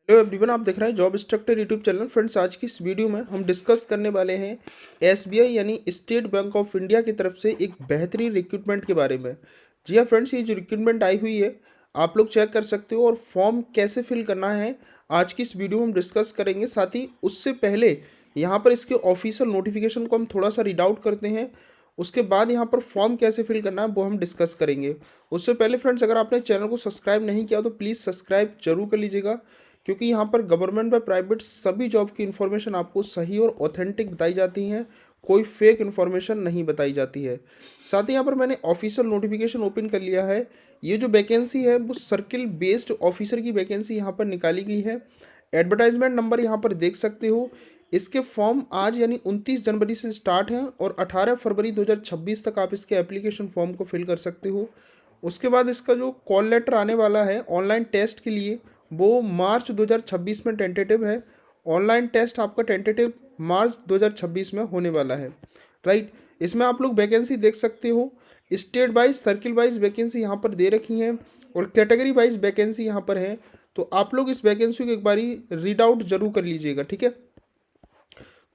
Hello everyone, आप देख रहे हैं job instructor YouTube channel. Friends, आज की इस वीडियो में हम डिस्कस करने वाले हैं एसबीआई यानी स्टेट बैंक ऑफ इंडिया की तरफ से एक बेहतरीन रिक्रूटमेंट के बारे में। जी हाँ फ्रेंड्स, ये जो रिक्रूटमेंट आई हुई है आप लोग चेक कर सकते हो और फॉर्म कैसे फिल करना है आज की इस वीडियो में हम डिस्कस करेंगे। साथ ही उससे पहले यहाँ पर इसके ऑफिशियल नोटिफिकेशन को हम थोड़ा सा रीड आउट करते हैं। उसके बाद यहाँ पर फॉर्म कैसे फिल करना है वो हम डिस्कस करेंगे। उससे पहले फ्रेंड्स, अगर आपने चैनल को सब्सक्राइब नहीं किया तो प्लीज़ सब्सक्राइब जरूर कर लीजिएगा, क्योंकि यहाँ पर गवर्नमेंट व प्राइवेट सभी जॉब की इन्फॉर्मेशन आपको सही और ऑथेंटिक बताई जाती हैं, कोई फेक इन्फॉर्मेशन नहीं बताई जाती है। साथ ही यहाँ पर मैंने ऑफिशियल नोटिफिकेशन ओपन कर लिया है। ये जो वैकेंसी है वो सर्किल बेस्ड ऑफिसर की वैकेंसी यहाँ पर निकाली गई है। एडवर्टाइजमेंट नंबर यहाँ पर देख सकते हो। इसके फॉर्म आज यानी 29 जनवरी से स्टार्ट हैं और 18 फरवरी 2026 तक आप इसके एप्लीकेशन फॉर्म को फिल कर सकते हो। उसके बाद इसका जो कॉल लेटर आने वाला है ऑनलाइन टेस्ट के लिए वो मार्च 2026 में टेंटेटिव है। ऑनलाइन टेस्ट आपका टेंटेटिव मार्च 2026 में होने वाला है। राइट, इसमें आप लोग वैकेंसी देख सकते हो। State wise circle wise vacancy यहाँ पर दे रखी हैं और कैटेगरी वाइज वैकेंसी यहाँ पर है। तो आप लोग इस वैकेंसी को एक बारी रीड आउट जरूर कर लीजिएगा, ठीक है।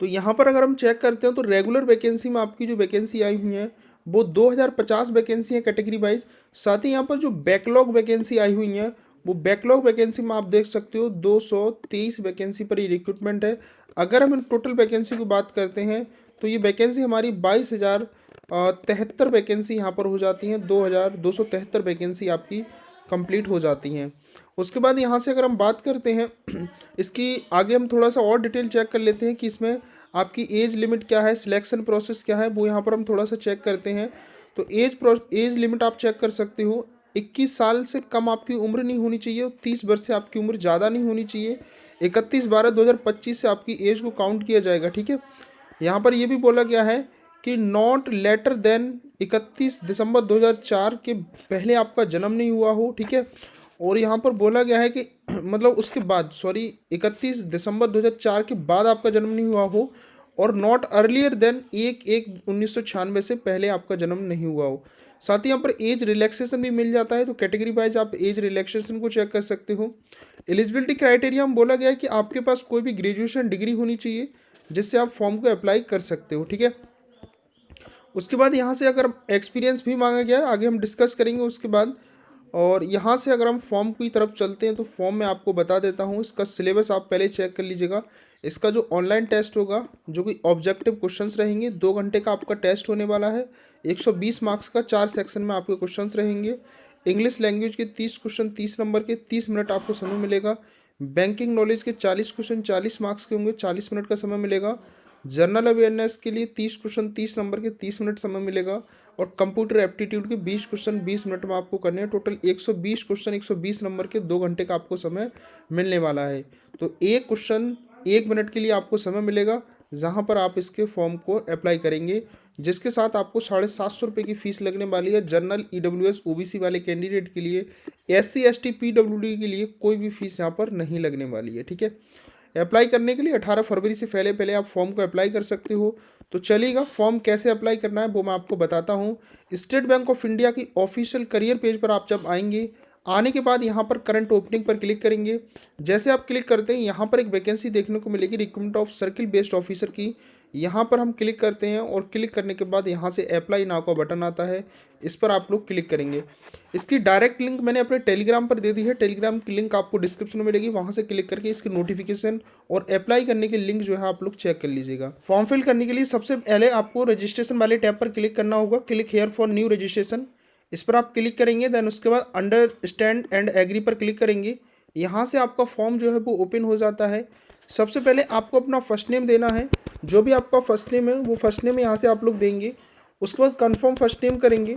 तो यहाँ पर अगर हम चेक करते हैं तो रेगुलर वैकेंसी में आपकी जो वैकेंसी आई हुई है वो 2050 वैकेंसी है कैटेगरी वाइज। साथ ही यहाँ पर जो बैकलॉग वैकेंसी आई हुई है वो बैकलॉग वैकेंसी में आप देख सकते हो 223 वैकेंसी पर ये रिक्रूटमेंट है। अगर हम टोटल वैकेंसी की बात करते हैं तो ये वैकेंसी हमारी 22,073 वैकेंसी यहाँ पर हो जाती हैं। 2,273 वैकेंसी आपकी कंप्लीट हो जाती हैं। उसके बाद यहाँ से अगर हम बात करते हैं इसकी आगे हम थोड़ा सा और डिटेल चेक कर लेते हैं कि इसमें आपकी एज लिमिट क्या है, सिलेक्शन प्रोसेस क्या है, वो यहाँ पर हम थोड़ा सा चेक करते हैं। तो एज लिमिट आप चेक कर सकते हो। 21 साल से कम आपकी उम्र नहीं होनी चाहिए और 30 वर्ष से आपकी उम्र ज़्यादा नहीं होनी चाहिए। 31/12/2025 से आपकी एज को काउंट किया जाएगा, ठीक है। यहाँ पर ये भी बोला गया है कि नॉट लेटर देन 31 दिसंबर 2004 के पहले आपका जन्म नहीं हुआ हो, ठीक है। और यहाँ पर बोला गया है कि मतलब उसके बाद 31 दिसंबर 2004 के बाद आपका जन्म नहीं हुआ हो और नॉट अर्लियर देन 1/1/1996 से पहले आपका जन्म नहीं हुआ हो। साथ ही यहाँ पर एज रिलैक्सेशन भी मिल जाता है। तो कैटेगरी वाइज आप एज रिलैक्सेशन को चेक कर सकते हो। एलिजिबिलिटी क्राइटेरिया में बोला गया है कि आपके पास कोई भी ग्रेजुएशन डिग्री होनी चाहिए जिससे आप फॉर्म को अप्लाई कर सकते हो, ठीक है। उसके बाद यहाँ से अगर एक्सपीरियंस भी मांगा गया है, आगे हम डिस्कस करेंगे उसके बाद। और यहाँ से अगर हम फॉर्म की तरफ चलते हैं तो फॉर्म में आपको बता देता हूँ इसका सिलेबस आप पहले चेक कर लीजिएगा। इसका जो ऑनलाइन टेस्ट होगा जो कि ऑब्जेक्टिव क्वेश्चंस रहेंगे, 2 घंटे का आपका टेस्ट होने वाला है। 120 मार्क्स का 4 सेक्शन में आपके क्वेश्चंस रहेंगे। इंग्लिश लैंग्वेज के 30 क्वेश्चन 30 नंबर के 30 मिनट आपको समय मिलेगा। बैंकिंग नॉलेज के 40 क्वेश्चन 40 मार्क्स के होंगे, 40 मिनट का समय मिलेगा। जनरल अवेयरनेस के लिए 30 क्वेश्चन 30 नंबर के 30 मिनट समय मिलेगा। और कंप्यूटर एप्टीट्यूड के 20 क्वेश्चन 20 मिनट में आपको करने हैं। टोटल 120 क्वेश्चन 120 नंबर के 2 घंटे का आपको समय मिलने वाला है। तो एक क्वेश्चन 1 मिनट के लिए आपको समय मिलेगा जहां पर आप इसके फॉर्म को अप्लाई करेंगे, जिसके साथ आपको 750 रुपये की फ़ीस लगने वाली है। जनरल EWS OBC वाले कैंडिडेट के लिए, SC ST PWD के लिए कोई भी फीस यहाँ पर नहीं लगने वाली है, ठीक है। अप्लाई करने के लिए 18 फरवरी से पहले पहले आप फॉर्म को अप्लाई कर सकते हो। तो चलिएगा फॉर्म कैसे अप्लाई करना है वो मैं आपको बताता हूँ। स्टेट बैंक ऑफ इंडिया की ऑफिशियल करियर पेज पर आप जब आएंगे, आने के बाद यहाँ पर करंट ओपनिंग पर क्लिक करेंगे। जैसे आप क्लिक करते हैं यहाँ पर एक वैकेंसी देखने को मिलेगी recruitment of circle based officer की। यहाँ पर हम क्लिक करते हैं और क्लिक करने के बाद यहाँ से अप्लाई नाउ का बटन आता है, इस पर आप लोग क्लिक करेंगे। इसकी डायरेक्ट लिंक मैंने अपने टेलीग्राम पर दे दी है। टेलीग्राम की लिंक आपको डिस्क्रिप्शन में मिलेगी, वहाँ से क्लिक करके इसकी नोटिफिकेशन और अप्लाई करने की लिंक जो है आप लोग चेक कर लीजिएगा। फॉर्म फिल करने के लिए सबसे पहले आपको रजिस्ट्रेशन वाले टैब पर क्लिक करना होगा। Click here for new registration, इस पर आप क्लिक करेंगे। देन उसके बाद अंडरस्टैंड एंड एग्री पर क्लिक करेंगे। यहाँ से आपका फॉर्म जो है वो ओपन हो जाता है। सबसे पहले आपको अपना फर्स्ट नेम देना है। जो भी आपका फर्स्ट नेम है वो फर्स्ट नेम यहाँ से आप लोग देंगे। उसके बाद कन्फर्म फर्स्ट नेम करेंगे।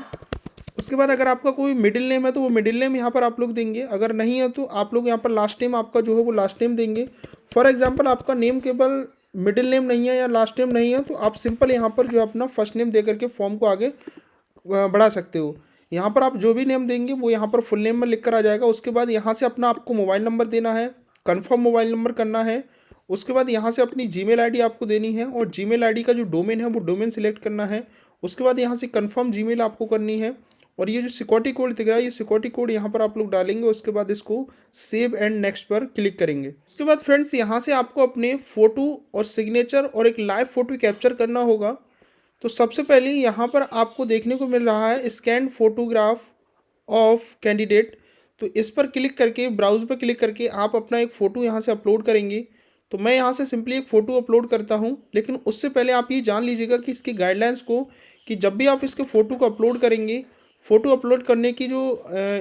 उसके बाद अगर आपका कोई मिडिल नेम है तो वो मिडिल नेम यहाँ पर आप लोग देंगे। अगर नहीं है तो आप लोग यहाँ पर लास्ट नेम आपका जो है वो लास्ट नेम देंगे। फॉर एग्जांपल आपका नेम केवल मिडिल नेम नहीं है या लास्ट नेम नहीं है तो आप सिंपल यहाँ पर जो है अपना फर्स्ट नेम दे करके फॉर्म को आगे बढ़ा सकते हो। यहाँ पर आप जो भी नेम देंगे वो यहाँ पर फुल नेम में लिख कर आ जाएगा। उसके बाद यहाँ से अपना आपको मोबाइल नंबर देना है, कन्फर्म मोबाइल नंबर करना है। उसके बाद यहाँ से अपनी जीमेल आईडी आपको देनी है और जीमेल आईडी का जो डोमेन है वो डोमेन सिलेक्ट करना है। उसके बाद यहाँ से कन्फर्म जीमेल आपको करनी है। और ये जो सिक्योरिटी कोड दिख रहा है, ये सिक्योरिटी कोड यहाँ पर आप लोग डालेंगे। उसके बाद इसको सेव एंड नेक्स्ट पर क्लिक करेंगे। उसके बाद फ्रेंड्स यहाँ से आपको अपने फ़ोटो और सिग्नेचर और एक लाइव फ़ोटो कैप्चर करना होगा। तो सबसे पहले यहाँ पर आपको देखने को मिल रहा है स्कैन फोटोग्राफ ऑफ कैंडिडेट। तो इस पर क्लिक करके, ब्राउज पर क्लिक करके आप अपना एक फ़ोटो यहाँ से अपलोड करेंगे। तो मैं यहाँ से सिंपली एक फ़ोटो अपलोड करता हूँ, लेकिन उससे पहले आप ये जान लीजिएगा कि इसकी गाइडलाइंस को, कि जब भी आप इसके फ़ोटो को अपलोड करेंगे, फ़ोटो अपलोड करने की जो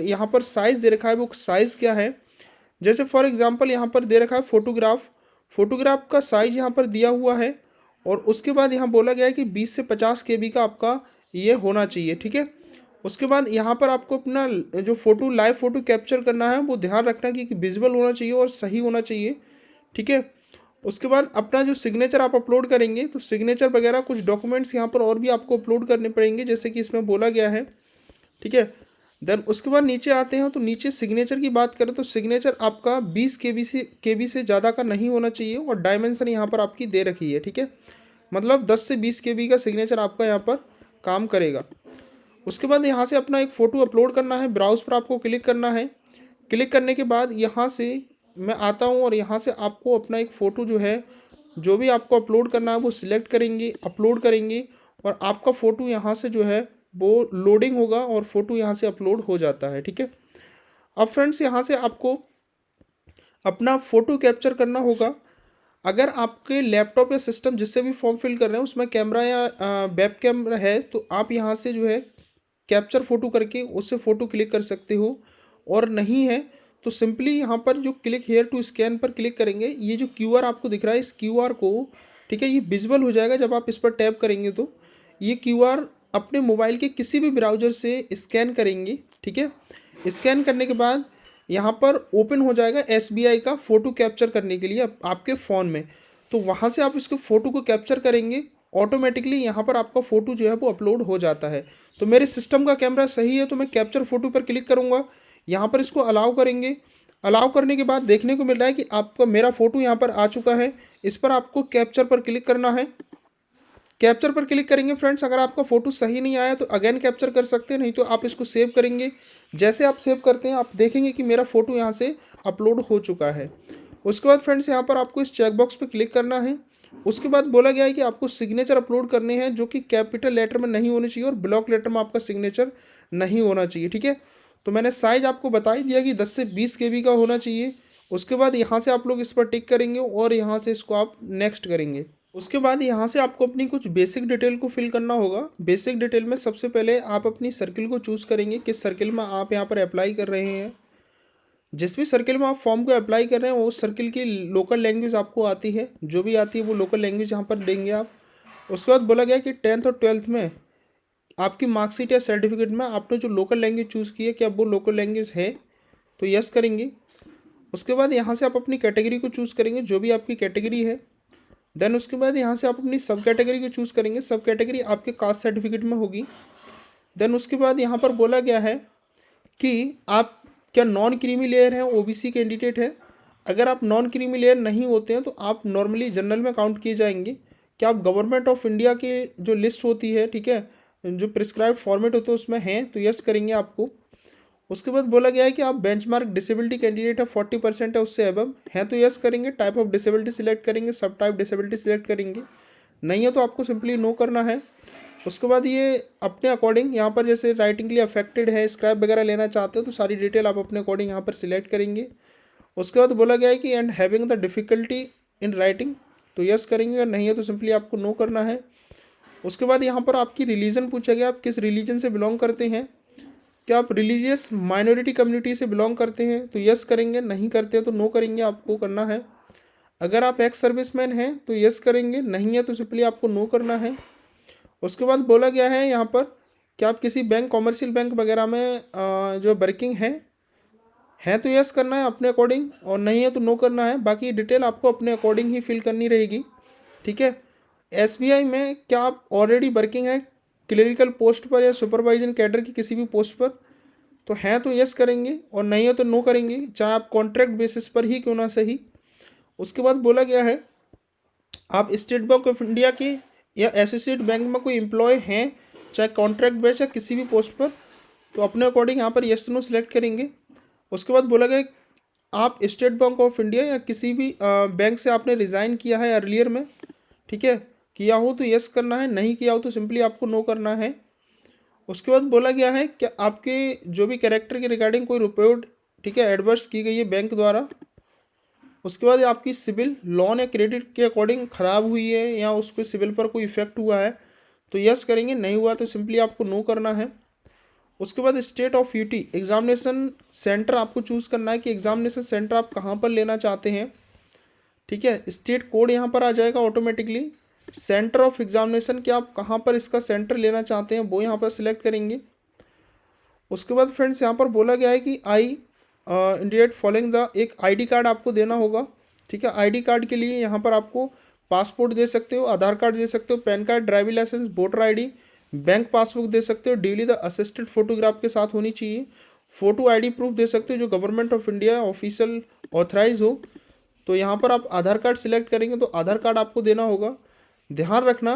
यहाँ पर साइज़ दे रखा है वो साइज़ क्या है। जैसे फॉर एग्जांपल यहाँ पर दे रखा है फोटोग्राफ का साइज़ यहाँ पर दिया हुआ है, और उसके बाद यहाँ बोला गया है कि 20 से 50 केबी का आपका ये होना चाहिए, ठीक है। उसके बाद यहाँ पर आपको अपना जो फ़ोटो, लाइव फ़ोटो कैप्चर करना है वो ध्यान रखना कि विजुअल होना चाहिए और सही होना चाहिए, ठीक है। उसके बाद अपना जो सिग्नेचर आप अपलोड करेंगे, तो सिग्नेचर वगैरह कुछ डॉक्यूमेंट्स यहाँ पर और भी आपको अपलोड करने पड़ेंगे, जैसे कि इसमें बोला गया है, ठीक है। देन उसके बाद नीचे आते हैं, तो नीचे सिग्नेचर की बात करें तो सिग्नेचर आपका 20 केबी से ज़्यादा का नहीं होना चाहिए, और डायमेंशन यहाँ पर आपकी दे रखी है, ठीक है। मतलब 10 से 20 केबी का सिग्नेचर आपका यहाँ पर काम करेगा। उसके बाद यहाँ से अपना एक फ़ोटो अपलोड करना है, ब्राउज़ पर आपको क्लिक करना है। क्लिक करने के बाद यहाँ से मैं आता हूँ, और यहाँ से आपको अपना एक फ़ोटो जो है, जो भी आपको अपलोड करना है वो सिलेक्ट करेंगे, अपलोड करेंगे, और आपका फ़ोटो यहाँ से जो है वो लोडिंग होगा और फ़ोटो यहाँ से अपलोड हो जाता है, ठीक है। अब फ्रेंड्स यहाँ से आपको अपना फ़ोटो कैप्चर करना होगा। अगर आपके लैपटॉप या सिस्टम जिससे भी फॉर्म फिल कर रहे हैं उसमें कैमरा या वेब कैमरा है, तो आप यहाँ से जो है कैप्चर फ़ोटो करके उससे फ़ोटो क्लिक कर सकते हो, और नहीं है तो सिंपली यहाँ पर जो क्लिक हेयर टू स्कैन पर क्लिक करेंगे। ये जो क्यूआर आपको दिख रहा है, इस क्यूआर को, ठीक है, ये विजुअल हो जाएगा जब आप इस पर टैप करेंगे। तो ये क्यूआर अपने मोबाइल के किसी भी ब्राउज़र से स्कैन करेंगे, ठीक है। स्कैन करने के बाद यहाँ पर ओपन हो जाएगा एसबीआई का फ़ोटो कैप्चर करने के लिए आपके फ़ोन में। तो वहाँ से आप इसके फ़ोटो को कैप्चर करेंगे, ऑटोमेटिकली यहाँ पर आपका फ़ोटो जो है वो अपलोड हो जाता है। तो मेरे सिस्टम का कैमरा सही है, तो मैं कैप्चर फ़ोटो पर क्लिक करूँगा, यहाँ पर इसको अलाउ करेंगे। अलाउ करने के बाद देखने को मिल रहा है कि आपका मेरा फ़ोटो यहाँ पर आ चुका है। इस पर आपको कैप्चर पर क्लिक करना है। कैप्चर पर क्लिक करेंगे फ्रेंड्स। अगर आपका फ़ोटो सही नहीं आया तो अगेन कैप्चर कर सकते हैं, नहीं तो आप इसको सेव करेंगे। जैसे आप सेव करते हैं आप देखेंगे कि मेरा फ़ोटो यहाँ से अपलोड हो चुका है। उसके बाद फ्रेंड्स यहाँ पर आपको इस चेकबॉक्स पर क्लिक करना है। उसके बाद बोला गया है कि आपको सिग्नेचर अपलोड करने हैं जो कि कैपिटल लेटर में नहीं होने चाहिए और ब्लॉक लेटर में आपका सिग्नेचर नहीं होना चाहिए, ठीक है। तो मैंने साइज़ आपको बता ही दिया कि 10 से 20 केबी का होना चाहिए। उसके बाद यहाँ से आप लोग इस पर टिक करेंगे और यहाँ से इसको आप नेक्स्ट करेंगे। उसके बाद यहाँ से आपको अपनी कुछ बेसिक डिटेल को फिल करना होगा। बेसिक डिटेल में सबसे पहले आप अपनी सर्किल को चूज़ करेंगे, किस सर्किल में आप यहाँ पर अप्लाई कर रहे हैं। जिस भी सर्किल में आप फॉर्म को अप्लाई कर रहे हैं वो सर्किल की लोकल लैंग्वेज आपको आती है, जो भी आती है वो लोकल लैंग्वेज यहाँ पर देंगे आप। उसके बाद बोला गया कि 10th और 12th में आपकी मार्कशीट या सर्टिफिकेट में आपने जो लोकल लैंग्वेज चूज़ की है क्या वो लोकल लैंग्वेज है, तो यस करेंगे। उसके बाद यहाँ से आप अपनी कैटेगरी को चूज़ करेंगे, जो भी आपकी कैटेगरी है। देन उसके बाद यहाँ से आप अपनी सब कैटेगरी को चूज़ करेंगे, सब कैटेगरी आपके कास्ट सर्टिफिकेट में होगी। देन उसके बाद यहाँ पर बोला गया है कि आप क्या नॉन क्रीमी लेयर हैं, ओबीसी कैंडिडेट है। अगर आप नॉन क्रीमी लेयर नहीं होते हैं तो आप नॉर्मली जनरल में काउंट किए जाएंगे। क्या आप गवर्नमेंट ऑफ इंडिया के जो लिस्ट होती है, ठीक है, जो प्रिस्क्राइब फॉर्मेट होते हैं उसमें हैं, तो यस करेंगे आपको। उसके बाद बोला गया है कि आप बेंचमार्क डिसेबिलिटी कैंडिडेट है, 40% है उससे अबव हैं, तो यस करेंगे। टाइप ऑफ डिसेबिलिटी सिलेक्ट करेंगे, सब टाइप डिसेबिलिटी सिलेक्ट करेंगे। नहीं है तो आपको सिंपली नो करना है। उसके बाद ये अपने अकॉर्डिंग यहाँ पर जैसे राइटिंग के लिए अफेक्टेड है, स्क्रैप वगैरह लेना चाहते हो तो सारी डिटेल आप अपने अकॉर्डिंग यहाँ पर सिलेक्ट करेंगे। उसके बाद बोला गया है कि and having the difficulty in writing, तो यस करेंगे, और नहीं है तो सिंपली आपको नो करना है। उसके बाद यहाँ पर आपकी रिलीजन पूछा गया, आप किस रिलीजन से बिलोंग करते हैं। क्या आप रिलीजियस माइनॉरिटी कम्युनिटी से बिलोंग करते हैं, तो यस करेंगे, नहीं करते हैं तो नो करेंगे, आपको करना है। अगर आप एक्स सर्विसमैन हैं तो यस करेंगे, नहीं है तो सिंपली आपको नो करना है। उसके बाद बोला गया है यहाँ पर कि आप किसी बैंक, कॉमर्शियल बैंक वगैरह में जो वर्किंग है तो यस करना है अपने अकॉर्डिंग, और नहीं है तो नो करना है। बाकी डिटेल आपको अपने अकॉर्डिंग ही फिल करनी रहेगी, ठीक है। एसबीआई में क्या आप ऑलरेडी वर्किंग है क्लरिकल पोस्ट पर या सुपरवाइजर कैडर की किसी भी पोस्ट पर, तो हैं तो यस करेंगे, और नहीं है तो नो करेंगे, चाहे आप कॉन्ट्रैक्ट बेसिस पर ही क्यों ना सही। उसके बाद बोला गया है आप स्टेट बैंक ऑफ इंडिया के या एसोसिएट बैंक में कोई एम्प्लॉय हैं, चाहे कॉन्ट्रैक्ट बेस या किसी भी पोस्ट पर, तो अपने अकॉर्डिंग यहाँ पर येस नो सिलेक्ट करेंगे। उसके बाद बोला गया आप स्टेट बैंक ऑफ इंडिया या किसी भी बैंक से आपने रिज़ाइन किया है अर्लियर में, ठीक है, किया हो तो यस करना है, नहीं किया हो तो सिंपली आपको नो करना है। उसके बाद बोला गया है कि आपके जो भी कैरेक्टर के रिगार्डिंग कोई रिपोर्ट, ठीक है, एडवर्स की गई है बैंक द्वारा। उसके बाद आपकी सिविल लोन या क्रेडिट के अकॉर्डिंग ख़राब हुई है या उस पर सिविल पर कोई इफेक्ट हुआ है तो यस करेंगे, नहीं हुआ तो सिंपली आपको नो करना है। उसके बाद state of UT examination centre आपको चूज़ करना है कि एग्जामिनेशन सेंटर आप कहाँ पर लेना चाहते हैं, ठीक है। स्टेट कोड यहाँ पर आ जाएगा ऑटोमेटिकली। सेंटर ऑफ एग्जामिनेशन कि आप कहाँ पर इसका सेंटर लेना चाहते हैं वो यहाँ पर सिलेक्ट करेंगे। उसके बाद फ्रेंड्स यहाँ पर बोला गया है कि इंडिकेट फॉलोइंग द एक आईडी कार्ड आपको देना होगा, ठीक है। आईडी कार्ड के लिए यहाँ पर आपको पासपोर्ट दे सकते हो, आधार कार्ड दे सकते हो, PAN card, driving licence, voter ID, bank passbook दे सकते हो, ड्यूली द असिस्टेड फोटोग्राफ के साथ होनी चाहिए। फोटो आईडी प्रूफ दे सकते हो जो government of India official authorise हो। तो यहाँ पर आप आधार कार्ड सिलेक्ट करेंगे तो आधार कार्ड आपको देना होगा। ध्यान रखना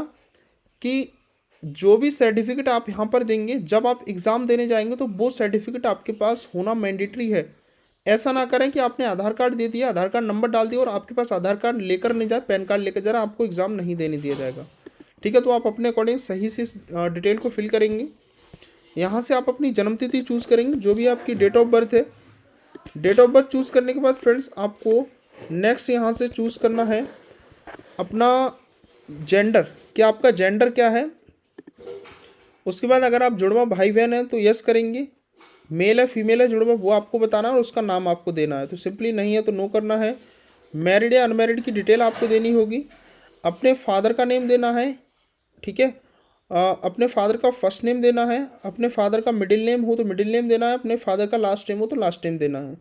कि जो भी सर्टिफिकेट आप यहाँ पर देंगे जब आप एग्ज़ाम देने जाएंगे तो वो सर्टिफिकेट आपके पास होना मैंडेटरी है। ऐसा ना करें कि आपने आधार कार्ड दे दिया, आधार कार्ड नंबर डाल दिया और आपके पास आधार कार्ड लेकर नहीं जाए, पैन कार्ड लेकर जा रहा, आपको एग्ज़ाम नहीं देने दिया जाएगा, ठीक है। तो आप अपने अकॉर्डिंग सही से डिटेल को फिल करेंगे। यहाँ से आप अपनी जन्मतिथि चूज़ करेंगे, जो भी आपकी डेट ऑफ बर्थ है। डेट ऑफ बर्थ चूज़ करने के बाद फ्रेंड्स आपको नेक्स्ट यहाँ से चूज़ करना है अपना जेंडर, कि आपका जेंडर क्या है। उसके बाद अगर आप जुड़वा भाई बहन हैं तो यस करेंगे, मेल है फीमेल है जुड़वा वो आपको बताना है और उसका नाम आपको देना है, तो सिंपली नहीं है तो नो करना है। मैरिड या अनमैरिड की डिटेल आपको देनी होगी। अपने फादर का नेम देना है, ठीक है। अपने फादर का फर्स्ट नेम देना है, अपने फादर का मिडिल नेम हो तो मिडिल नेम देना है, अपने फादर का लास्ट नेम हो तो लास्ट नेम देना है।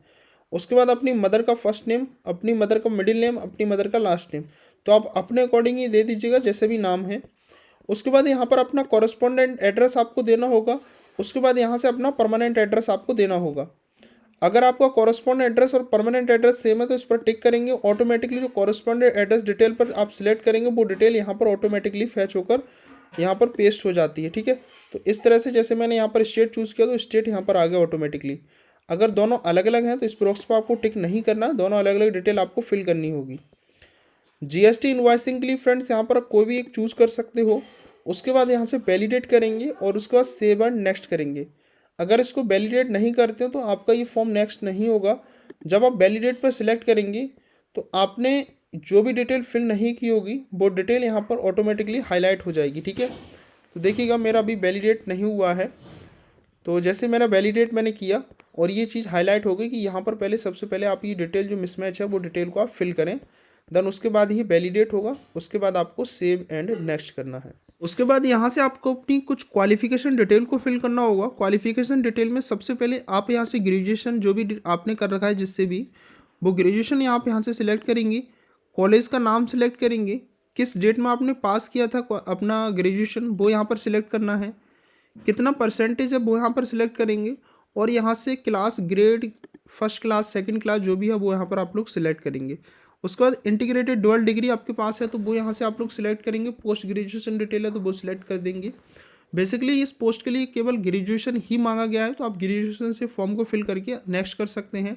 उसके बाद अपनी मदर का फर्स्ट नेम, अपनी मदर का मिडिल नेम, अपनी मदर का लास्ट नेम, तो आप अपने अकॉर्डिंग ही दे दीजिएगा जैसे भी नाम है। उसके बाद यहाँ पर अपना कॉरेस्पॉन्डेंट एड्रेस आपको देना होगा। उसके बाद यहाँ से अपना परमानेंट एड्रेस आपको देना होगा। अगर आपका कॉरेस्पॉन्डेंट एड्रेस और परमानेंट एड्रेस सेम है तो इस पर टिक करेंगे। ऑटोमेटिकली जो कॉरेस्पॉन्डेंट एड्रेस डिटेल पर आप सिलेक्ट करेंगे वो डिटेल यहाँ पर ऑटोमेटिकली फैच होकर यहाँ पर पेस्ट हो जाती है, ठीक है। तो इस तरह से जैसे मैंने यहाँ पर स्टेट चूज़ किया तो स्टेट यहाँ पर आ गया ऑटोमेटिकली। अगर दोनों अलग अलग हैं तो इस बॉक्स पर आपको टिक नहीं करना, दोनों अलग अलग डिटेल आपको फिल करनी होगी। जीएसटी इनवॉइसिंग के लिए फ्रेंड्स यहाँ पर कोई भी एक चूज़ कर सकते हो। उसके बाद यहाँ से वैलिडेट करेंगे और उसके बाद सेव एंड नेक्स्ट करेंगे। अगर इसको वैलिडेट नहीं करते हो तो आपका ये फॉर्म नेक्स्ट नहीं होगा। जब आप वैलिडेट पर सिलेक्ट करेंगे तो आपने जो भी डिटेल फिल नहीं की होगी वो डिटेल यहाँ पर ऑटोमेटिकली हाईलाइट हो जाएगी, ठीक है। तो देखिएगा मेरा अभी वैलिडेट नहीं हुआ है, तो जैसे मेरा वैलिडेट मैंने किया और ये चीज़ हाईलाइट हो गई कि यहाँ पर पहले सबसे पहले आप ये डिटेल जो मिसमैच है वो डिटेल को आप फिल करें, देन उसके बाद ही वैलिडेट होगा। उसके बाद आपको सेव एंड नेक्स्ट करना है। उसके बाद यहाँ से आपको अपनी कुछ क्वालिफिकेशन डिटेल को फिल करना होगा। क्वालिफिकेशन डिटेल में सबसे पहले आप यहाँ से ग्रेजुएशन जो भी आपने कर रखा है जिससे भी, वो ग्रेजुएशन आप यहाँ से सिलेक्ट करेंगे। कॉलेज का नाम सिलेक्ट करेंगे, किस डेट में आपने पास किया था अपना ग्रेजुएशन वो यहाँ पर सिलेक्ट करना है। कितना परसेंटेज है वो यहाँ पर सिलेक्ट करेंगे और यहाँ से class, grade, first class, second class जो भी है वो यहाँ पर आप लोग सिलेक्ट करेंगे। उसके बाद इंटीग्रेटेड डुअल डिग्री आपके पास है तो वो यहाँ से आप लोग सिलेक्ट करेंगे। पोस्ट ग्रेजुएशन डिटेल है तो वो सिलेक्ट कर देंगे। बेसिकली इस पोस्ट के लिए केवल ग्रेजुएशन ही मांगा गया है तो आप ग्रेजुएशन से फॉर्म को फिल करके नेक्स्ट कर सकते हैं।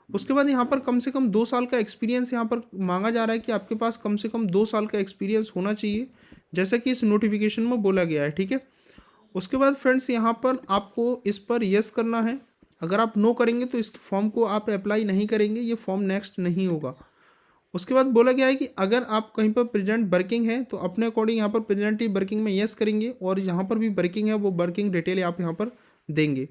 उसके बाद यहाँ पर कम से कम 2 साल का एक्सपीरियंस यहाँ पर मांगा जा रहा है कि आपके पास कम से कम 2 साल का एक्सपीरियंस होना चाहिए, जैसा कि इस नोटिफिकेशन में बोला गया है, ठीक है। उसके बाद फ्रेंड्स यहाँ पर आपको इस पर यस करना है। अगर आप नो करेंगे तो इस फॉर्म को आप अप्लाई नहीं करेंगे, ये फॉर्म नेक्स्ट नहीं होगा। उसके बाद बोला गया है कि अगर आप कहीं पर प्रेजेंट वर्किंग है तो अपने अकॉर्डिंग यहाँ पर प्रेजेंटली वर्किंग में यस करेंगे और यहाँ पर भी वर्किंग है वो वर्किंग डिटेल आप यहाँ पर देंगे।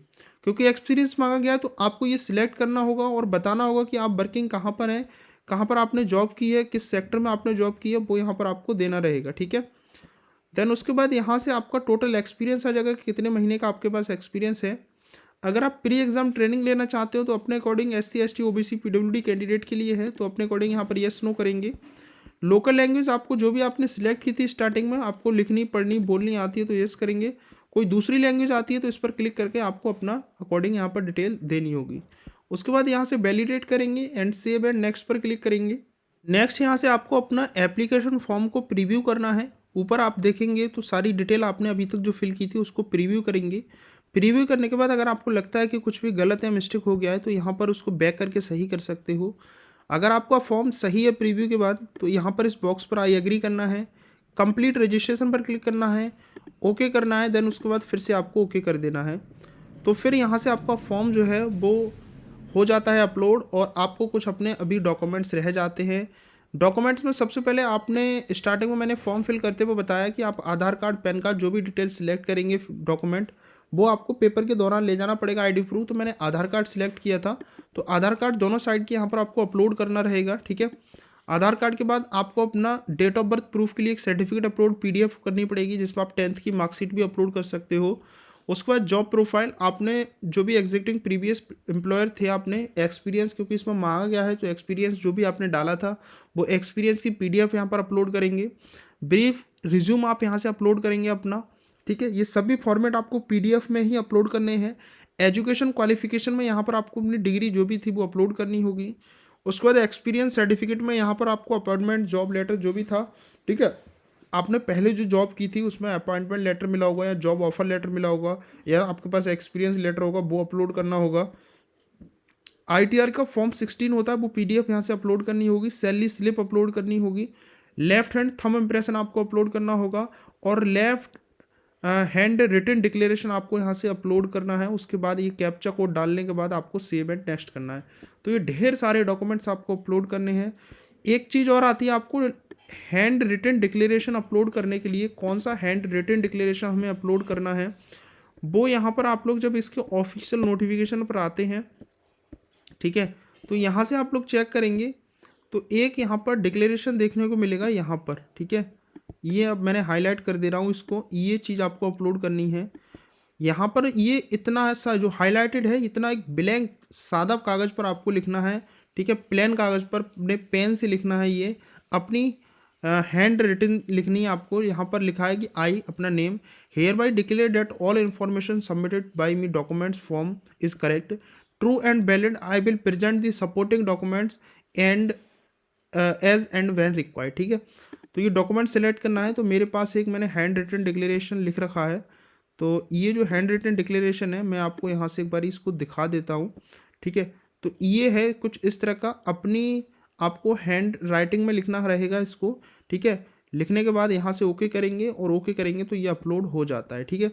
क्योंकि एक्सपीरियंस मांगा गया है तो आपको ये सिलेक्ट करना होगा और बताना होगा कि आप वर्किंग कहाँ पर हैं, कहाँ पर आपने जॉब की है, किस सेक्टर में आपने जॉब की है, वो यहाँ पर आपको देना रहेगा, ठीक है। देन उसके बाद यहाँ से आपका टोटल एक्सपीरियंस आ जाएगा कि कितने महीने का आपके पास एक्सपीरियंस है। अगर आप प्री एग्जाम ट्रेनिंग लेना चाहते हो तो अपने according SC ST OBC PWD candidate के लिए है तो अपने अकॉर्डिंग यहाँ पर यस नो करेंगे। लोकल लैंग्वेज आपको जो भी आपने सिलेक्ट की थी स्टार्टिंग में आपको लिखनी, पढ़नी, बोलनी आती है तो यस करेंगे। कोई दूसरी लैंग्वेज आती है तो इस पर क्लिक करके आपको अपना अकॉर्डिंग यहाँ पर डिटेल देनी होगी। उसके बाद यहाँ से वैलिडेट करेंगे एंड सेव एंड नेक्स्ट पर क्लिक करेंगे। नेक्स्ट यहाँ से आपको अपना एप्लीकेशन फॉर्म को प्रीव्यू करना है। ऊपर आप देखेंगे तो सारी डिटेल आपने अभी तक जो फिल की थी उसको प्रीव्यू करेंगे। प्रीव्यू करने के बाद अगर आपको लगता है कि कुछ भी गलत या मिस्टेक हो गया है तो यहाँ पर उसको बैक करके सही कर सकते हो। अगर आपका फॉर्म सही है प्रीव्यू के बाद तो यहाँ पर इस बॉक्स पर आई एग्री करना है, कंप्लीट रजिस्ट्रेशन पर क्लिक करना है, ओके करना है, देन उसके बाद फिर से आपको ओके कर देना है। तो फिर यहाँ से आपका फॉर्म जो है वो हो जाता है अपलोड और आपको कुछ अपने अभी डॉक्यूमेंट्स रह जाते हैं। डॉक्यूमेंट्स में सबसे पहले आपने स्टार्टिंग में मैंने फॉर्म फिल करते हुए बताया कि आप आधार कार्ड, पैन कार्ड, जो भी डिटेल सिलेक्ट करेंगे डॉक्यूमेंट, वो आपको पेपर के दौरान ले जाना पड़ेगा आईडी प्रूफ। तो मैंने आधार कार्ड सिलेक्ट किया था, तो आधार कार्ड दोनों साइड के यहाँ पर आपको अपलोड करना रहेगा, ठीक है। आधार कार्ड के बाद आपको अपना डेट ऑफ बर्थ प्रूफ के लिए एक सर्टिफिकेट अपलोड पीडीएफ करनी पड़ेगी, जिसमें आप 10th की मार्कशीट भी अपलोड कर सकते हो। उसके बाद जॉब प्रोफाइल, आपने जो भी एग्जिस्टिंग प्रीवियस एम्प्लॉयर थे, आपने एक्सपीरियंस, क्योंकि इसमें मांगा गया है, तो एक्सपीरियंस जो भी आपने डाला था वो एक्सपीरियंस की पीडीएफ यहाँ पर अपलोड करेंगे। ब्रीफ रिज्यूम आप यहाँ से अपलोड करेंगे अपना, ठीक है। ये सभी फॉर्मेट आपको पीडीएफ में ही अपलोड करने हैं। एजुकेशन क्वालिफिकेशन में यहाँ पर आपको अपनी डिग्री जो भी थी वो अपलोड करनी होगी। उसके बाद एक्सपीरियंस सर्टिफिकेट में यहाँ पर आपको अपॉइंटमेंट जॉब लेटर जो भी था, ठीक है, आपने पहले जो जॉब की थी उसमें अपॉइंटमेंट लेटर मिला होगा या जॉब ऑफर लेटर मिला होगा या आपके पास एक्सपीरियंस लेटर होगा, वो अपलोड करना होगा। आईटीआर का फॉर्म 16 होता है, वो पीडीएफ यहाँ से अपलोड करनी होगी। सैलरी स्लिप अपलोड करनी होगी। लेफ्ट हैंड थंब इम्प्रेशन आपको अपलोड करना होगा और लेफ्ट हैंड रिटन डिक्लेरेशन आपको यहाँ से अपलोड करना है। उसके बाद ये कैप्चा कोड डालने के बाद आपको सेव एंड नेक्स्ट करना है। तो ये ढेर सारे डॉक्यूमेंट्स आपको अपलोड करने हैं। एक चीज़ और आती है, आपको हैंड रिटन डिक्लेरेशन अपलोड करने के लिए कौन सा हैंड रिटन डिक्लेरेशन हमें अपलोड करना है, वो यहाँ पर आप लोग जब इसके ऑफिशियल नोटिफिकेशन पर आते हैं, ठीक है, तो यहाँ से आप लोग चेक करेंगे तो एक यहाँ पर डिक्लेरेशन देखने को मिलेगा यहाँ पर, ठीक है। ये अब मैंने हाईलाइट कर दे रहा हूँ इसको, ये चीज़ आपको अपलोड करनी है। यहाँ पर ये इतना ऐसा जो हाईलाइटेड है, इतना एक ब्लैंक सादा कागज़ पर आपको लिखना है, ठीक है। प्लेन कागज़ पर अपने पेन से लिखना है। ये अपनी हैंड रिटन लिखनी है आपको। यहाँ पर लिखा है कि आई, अपना name, hereby declare that all information submitted by me documents form is correct, true and valid, I will present the supporting documents and as and when required, ठीक है। तो ये डॉक्यूमेंट सेलेक्ट करना है। तो मेरे पास एक मैंने हैंड रिटन डिक्लेरेशन लिख रखा है। तो ये जो हैंड रिटन डिक्लेरेशन है, मैं आपको यहाँ से एक बार इसको दिखा देता हूँ, ठीक है। तो ये है कुछ इस तरह का, अपनी आपको हैंड राइटिंग में लिखना रहेगा इसको, ठीक है। लिखने के बाद यहाँ से ओके करेंगे और ओके करेंगे तो ये अपलोड हो जाता है, ठीक है।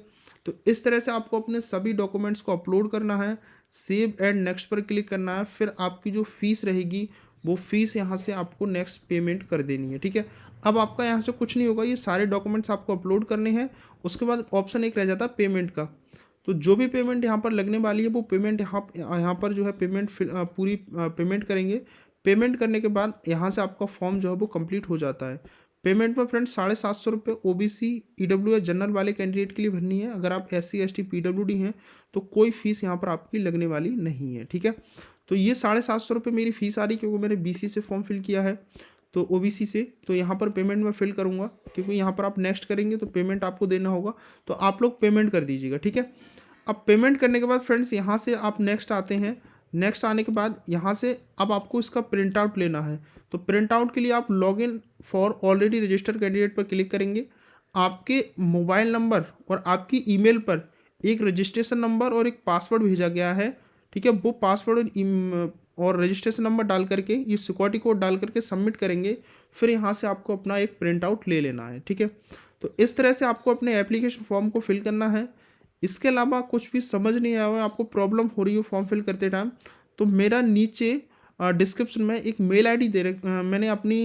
तो इस तरह से आपको अपने सभी डॉक्यूमेंट्स को अपलोड करना है। सेव एंड नेक्स्ट पर क्लिक करना है। फिर आपकी जो फीस रहेगी वो फीस यहाँ से आपको नेक्स्ट पेमेंट कर देनी है, ठीक है। अब आपका यहाँ से कुछ नहीं होगा, ये सारे डॉक्यूमेंट्स आपको अपलोड करने हैं। उसके बाद ऑप्शन एक रह जाता है पेमेंट का। तो जो भी पेमेंट यहाँ पर लगने वाली है वो पेमेंट यहाँ पर जो है पेमेंट पूरी पेमेंट करेंगे। पेमेंट करने के बाद यहाँ से आपका फॉर्म जो है वो कंप्लीट हो जाता है। पेमेंट में फ्रेंड्स 750 रुपये ओबीसी, ईडब्ल्यू जनरल वाले कैंडिडेट के लिए भरनी है। अगर आप SC ST PWD हैं तो कोई फीस यहाँ पर आपकी लगने वाली नहीं है, ठीक है। तो ये 750 रुपये मेरी फीस आ रही, क्योंकि मैंने BC से फॉर्म फिल किया है तो OBC से। तो यहाँ पर पेमेंट मैं फिल करूँगा, क्योंकि यहाँ पर आप नेक्स्ट करेंगे तो पेमेंट आपको देना होगा। तो आप लोग पेमेंट कर दीजिएगा, ठीक है। अब पेमेंट करने के बाद फ्रेंड्स यहाँ से आप नेक्स्ट आते हैं। नेक्स्ट आने के बाद यहाँ से अब आपको इसका प्रिंट आउट लेना है। तो प्रिंट आउट के लिए आप login for already registered candidate पर क्लिक करेंगे। आपके मोबाइल नंबर और आपकी ईमेल पर एक रजिस्ट्रेशन नंबर और एक पासवर्ड भेजा गया है, ठीक है। वो पासवर्ड और रजिस्ट्रेशन नंबर डाल करके, ये सिक्योरिटी कोड डाल करके सबमिट करेंगे। फिर यहाँ से आपको अपना एक प्रिंट आउट ले लेना है, ठीक है। तो इस तरह से आपको अपने एप्लीकेशन फॉर्म को फिल करना है। इसके अलावा कुछ भी समझ नहीं आया हो, आपको प्रॉब्लम हो रही हो फॉर्म फिल करते टाइम, तो मेरा नीचे डिस्क्रिप्शन में एक मेल आईडी मैंने अपनी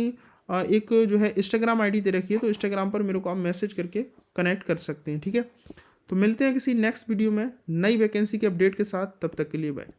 एक जो है इंस्टाग्राम आईडी दे रखी है। तो इंस्टाग्राम पर मेरे को आप मैसेज करके कनेक्ट कर सकते हैं, ठीक है। तो मिलते हैं किसी नेक्स्ट वीडियो में नई वैकेंसी के अपडेट के साथ। तब तक के लिए बाय।